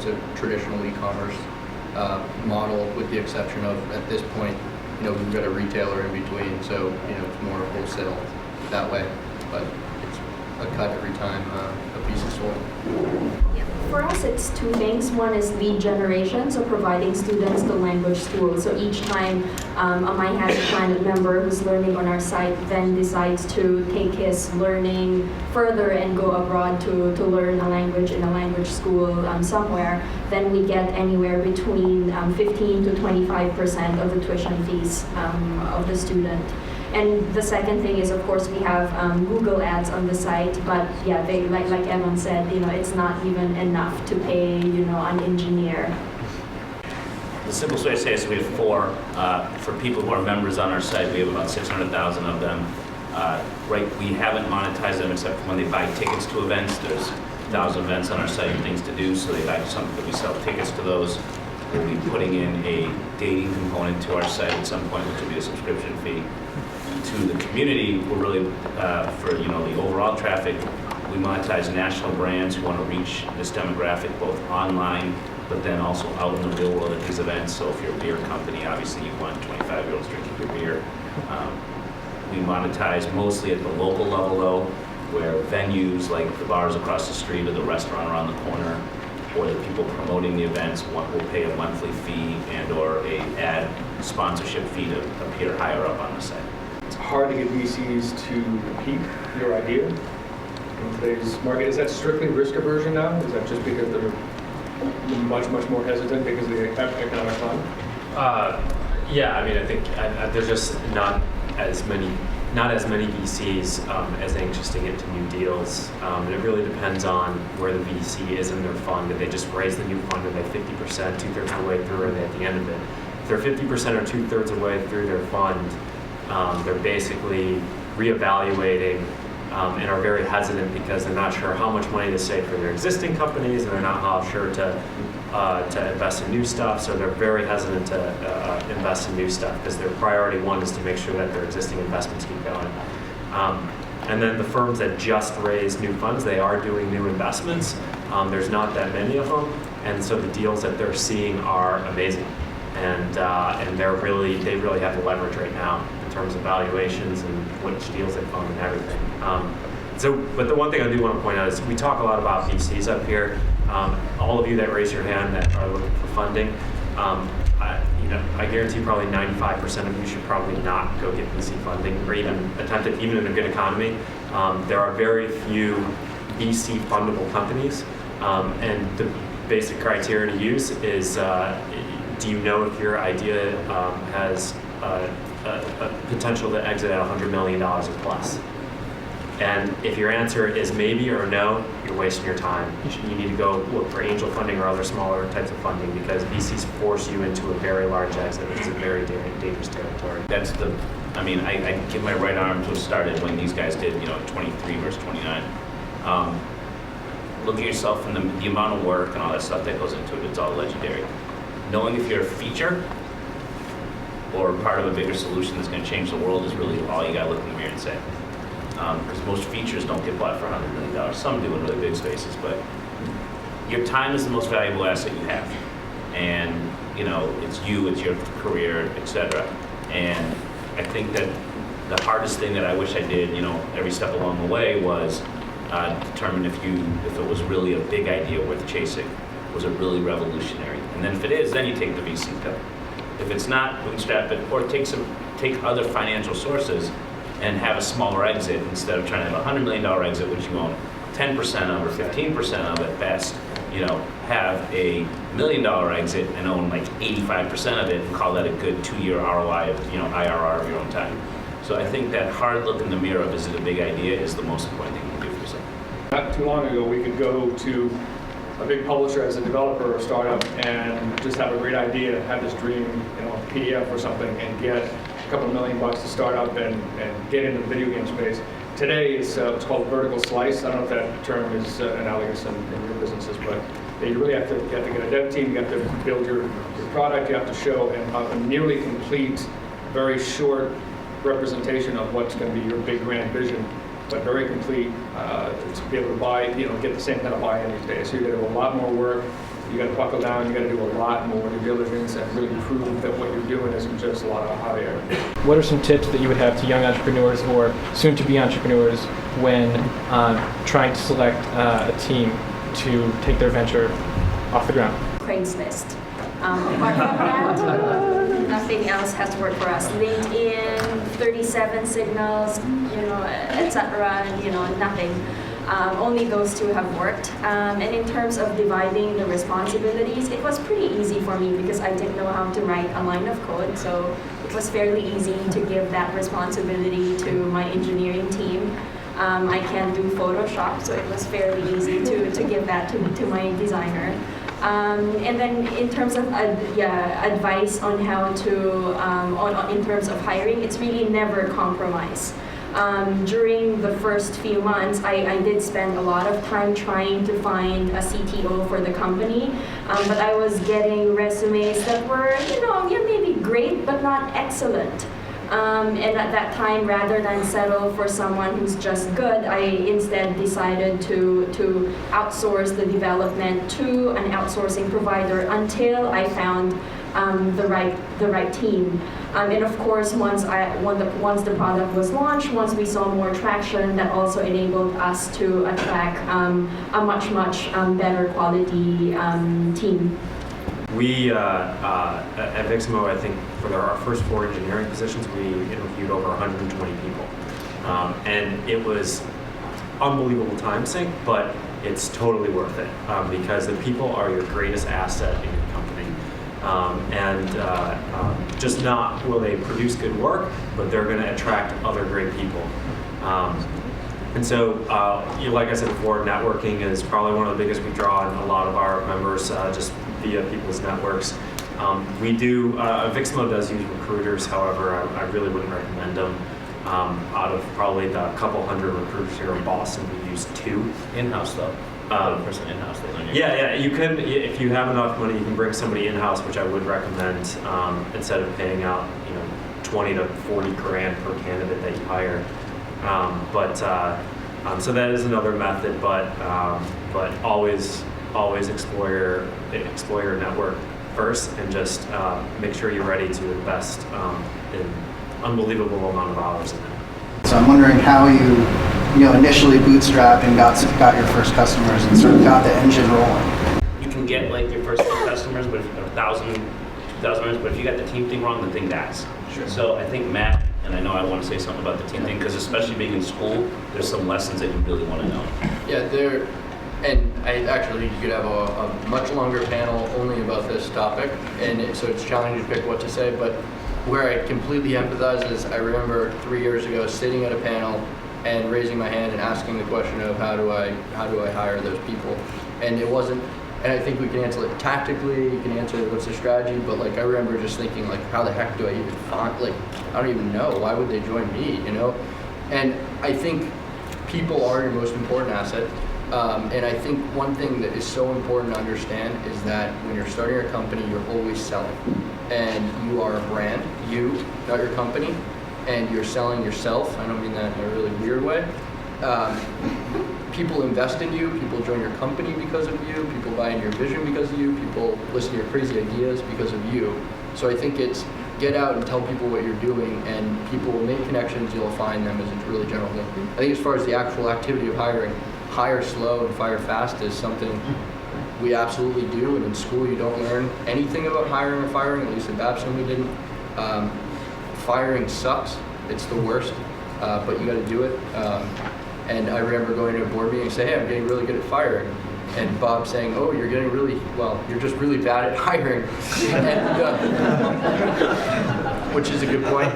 it's a traditional e-commerce model, with the exception of, at this point, we've got a retailer in between, so it's more wholesale that way, but it's a cut every time a piece is sold. For us, it's two things. One is lead generation, so providing students the language tools. So each time a My Has Plan member who's learning on our site then decides to take his learning further and go abroad to learn a language in a language school somewhere, then we get anywhere between 15 to 25% of the tuition fees of the student. And the second thing is, of course, we have Google ads on the site, but yeah, they, like Evan said, it's not even enough to pay, an engineer. The simplest way to say it is we have four. For people who are members on our site, we have about 600,000 of them. Right, we haven't monetized them except for when they buy tickets to events. There's 1,000 events on our site and things to do, so they buy something that we sell tickets to those. We'll be putting in a dating component to our site at some point, which will be a subscription fee. To the community, we're really, for the overall traffic, we monetize national brands who want to reach this demographic both online, but then also out in the real world at these events. So if you're a beer company, obviously you want 25-year-olds drinking your beer. We monetize mostly at the local level though, where venues like the bars across the street or the restaurant around the corner, or the people promoting the events will pay a monthly fee and or a ad sponsorship fee to appear higher up on the site. It's hard to get VCs to compete your idea in today's market. Is that strictly risk aversion now? Is that just because they're much more hesitant because of the economic climate? Yeah, I mean, I think there's just not as many VCs as anxious to get to new deals. And it really depends on where the VC is in their fund. Did they just raise the new fund? Are they 50%, two-thirds of the way through, or are they at the end of it? If they're 50% or two-thirds of the way through their fund, they're basically reevaluating and are very hesitant because they're not sure how much money to save for their existing companies, and they're not sure to invest in new stuff. So they're very hesitant to invest in new stuff because their priority one is to make sure that their existing investments keep going. And then the firms that just raise new funds, they are doing new investments. There's not that many of them, and so the deals that they're seeing are amazing, and they really have the leverage right now in terms of valuations and which deals they fund and everything. But the one thing I do want to point out is we talk a lot about VCs up here. All of you that raise your hand that are looking for funding, I guarantee probably 95% of you should probably not go get VC funding or even attempt it, even in a good economy. There are very few VC fundable companies, and the basic criteria to use is, do you know if your idea has a potential to exit at $100 million or plus? And if your answer is maybe or no, you're wasting your time. You need to go look for angel funding or other smaller types of funding because VCs force you into a very large exit, which is a very dangerous territory. I give my right arm to have started when these guys did, 23 versus 29. Look at yourself and the amount of work and all that stuff that goes into it, it's all legendary. Knowing if you're a feature or part of a bigger solution that's going to change the world is really all you got to look in the mirror and say. Because most features don't get bought for $100 million. Some do in really big spaces, but your time is the most valuable asset you have. And, it's you, it's your career, etc. And I think that the hardest thing that I wish I did, every step along the way was determine if it was really a big idea worth chasing. Was it really revolutionary? And then if it is, then you take the VC pill. If it's not, bootstrap it, or take other financial sources and have a smaller exit instead of trying to have a $100 million exit, which you own 10% of or 15% of at best. Have a $1 million exit and own like 85% of it and call that a good 2-year ROI of, IRR of your own time. So I think that hard look in the mirror of is it a big idea is the most important thing you can do for yourself. Not too long ago, we could go to a big publisher as a developer or startup and just have a great idea, have this dream, PDF or something, and get a couple $1 million to start up and get into the video game space. Today, it's called vertical slice. I don't know if that term is analogous in your businesses, but you really have to get a dev team, you have to build your product, you have to show a nearly complete, very short representation of what's going to be your big grand vision, but very complete to be able to buy, get the same kind of buy-in these days. So you're going to have a lot more work You got to buckle down, you got to do a lot more due diligence and really prove that what you're doing isn't just a lot of hot air. What are some tips that you would have to young entrepreneurs or soon-to-be entrepreneurs when trying to select a team to take their venture off the ground? Craigslist. Apart from that, nothing else has worked for us. LinkedIn, 37 Signals, etc. Nothing. Only those two have worked. And in terms of dividing the responsibilities, it was pretty easy for me because I didn't know how to write a line of code. So it was fairly easy to give that responsibility to my engineering team. I can do Photoshop, so it was fairly easy to give that to my designer. And then in terms of advice on how to, in terms of hiring, it's really never compromise. During the first few months, I did spend a lot of time trying to find a CTO for the company, but I was getting resumes that were, maybe great, but not excellent. And at that time, rather than settle for someone who's just good, I instead decided to outsource the development to an outsourcing provider until I found the right team. And of course, once the product was launched, once we saw more traction, that also enabled us to attract a much better quality team. We, at Viximo, I think for our first 4 engineering positions, we interviewed over 120 people. And it was unbelievable time sink, but it's totally worth it because the people are your greatest asset in your company. Just not will they produce good work, but they're going to attract other great people. And so, like I said before, networking is probably one of the biggest we draw in a lot of our members just via people's networks. Viximo does use recruiters, however, I really wouldn't recommend them. Out of probably the couple hundred recruiters here in Boston, we use 2. In-house though. Person in-house. Yeah, you could, if you have enough money, you can bring somebody in-house, which I would recommend, instead of paying out, 20 to 40 grand per candidate that you hire. So that is another method, but always explore your network first, and just make sure you're ready to invest in unbelievable amount of hours in it. So I'm wondering how you initially bootstrapped and got your first customers and sort of got the engine rolling. You can get like your first 10 customers, but if 1,000, 2,000, but if you got the team thing wrong, the thing dies. Sure. So I think Matt, and I know I want to say something about the team thing, because especially being in school, there's some lessons that you really want to know. Yeah, you could have a much longer panel only about this topic, and so it's challenging to pick what to say, but where I completely empathize is I remember 3 years ago sitting at a panel and raising my hand and asking the question of how do I hire those people, and it wasn't. And I think we can answer it tactically. You can answer what's the strategy, but I remember just thinking how the heck do I even find? I don't even know. Why would they join me? And I think people are your most important asset. And I think one thing that is so important to understand is that when you're starting a company, you're always selling, and you are a brand. You, not your company, and you're selling yourself. I don't mean that in a really weird way. People invest in you, people join your company because of you, people buy into your vision because of you, people listen to your crazy ideas because of you. So I think it's get out and tell people what you're doing, and people will make connections, you'll find them, as a really general thing. I think as far as the actual activity of hiring, hire slow and fire fast is something we absolutely do, and in school you don't learn anything about hiring or firing, at least at Babson we didn't. Firing sucks, it's the worst, but you gotta do it. And I remember going to a board meeting and saying, hey, I'm getting really good at firing. And Bob saying, oh, you're just really bad at hiring. And, which is a good point.